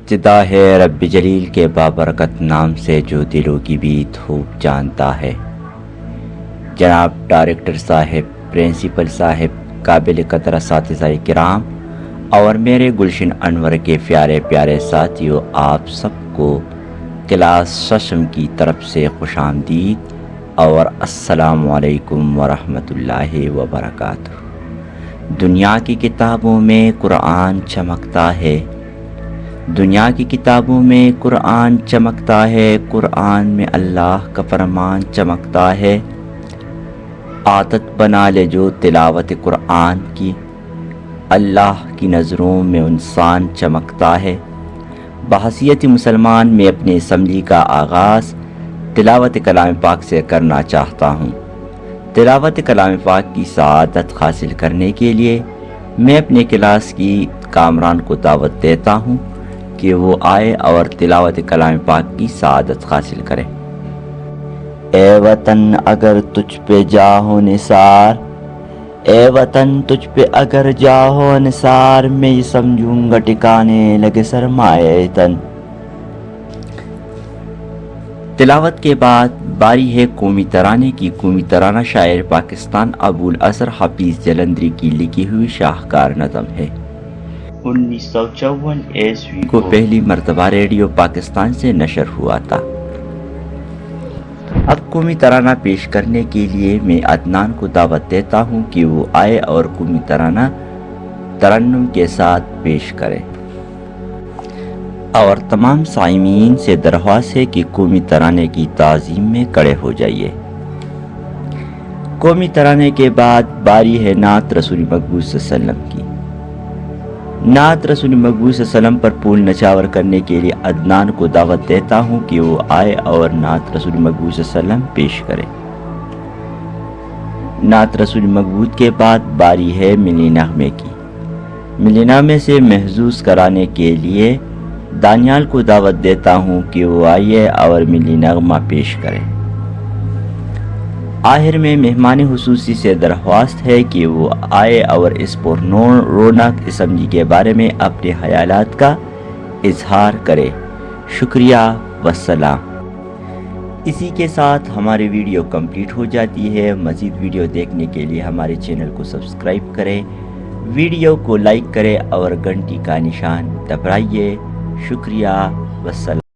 ابتدا ہے رب جلیل کے بابرکت نام سے جو دلوں کی بیت خوب جانتا ہے۔ جناب ڈائریکٹر صاحب، پرنسپل صاحب، قابل قدر اساتذہ کرام اور میرے گلشن انور کے پیارے پیارے ساتھیوں، آپ سب کو کلاس ششم کی طرف سے خوش آمدید اور السلام علیکم ورحمۃ اللہ وبرکاتہ۔ دنیا کی کتابوں میں قرآن چمکتا ہے، دنیا کی کتابوں میں قرآن چمکتا ہے، قرآن میں اللہ کا فرمان چمکتا ہے۔ عادت بنا لے جو تلاوت قرآن کی، اللہ کی نظروں میں انسان چمکتا ہے۔ بحیثیت مسلمان میں اپنی اسمبلی کا آغاز تلاوت کلام پاک سے کرنا چاہتا ہوں۔ تلاوت کلام پاک کی سعادت حاصل کرنے کے لیے میں اپنے کلاس کی کامران کو دعوت دیتا ہوں کہ وہ آئے اور تلاوت کلام پاک کی سعادت حاصل کرے۔ اے وطن اگر تجھ پہ جاہو نثار، اے وطن تجھ پہ اگر جاہو نثار، میں یہ سمجھوں گا ٹکانے لگے سرمایہ تن۔ تلاوت کے بعد باری ہے قومی ترانے کی۔ قومی ترانہ شاعر پاکستان ابو الاثر حفیظ جلندری کی لکھی ہوئی شاہکار نظم ہے۔ 1954 عیسوی کو پہلی مرتبہ ریڈیو پاکستان سے نشر ہوا تھا۔ اب قومی ترانہ پیش کرنے کے لیے میں عدنان کو دعوت دیتا ہوں کہ وہ آئے اور قومی ترانہ ترنم کے ساتھ پیش کرے، اور تمام سامعین سے درخواست ہے کہ قومی ترانے کی تعظیم میں کھڑے ہو جائیے۔ قومی ترانے کے بعد باری ہے نعت رسول مقبول صلی اللہ علیہ وسلم کی۔ نعت رسول مقبول صلی اللہ علیہ وسلم پر پھول نچاور کرنے کے لیے عدنان کو دعوت دیتا ہوں کہ وہ آئے اور نعت رسول مقبول صلی اللہ علیہ وسلم پیش کرے۔ نعت رسول مقبول کے بعد باری ہے ملی نغمے کی۔ ملی نغمے سے محظوظ کرانے کے لیے دانیال کو دعوت دیتا ہوں کہ وہ آئیے اور ملی نغمہ پیش کرے۔ آخر میں مہمان خصوصی سے درخواست ہے کہ وہ آئے اور اس پرنور رونق اسمبلی کے بارے میں اپنے خیالات کا اظہار کرے۔ شکریہ والسلام۔ اسی کے ساتھ ہماری ویڈیو کمپلیٹ ہو جاتی ہے۔ مزید ویڈیو دیکھنے کے لیے ہمارے چینل کو سبسکرائب کریں، ویڈیو کو لائک کریں اور گھنٹی کا نشان دبائیے۔ شکریہ والسلام۔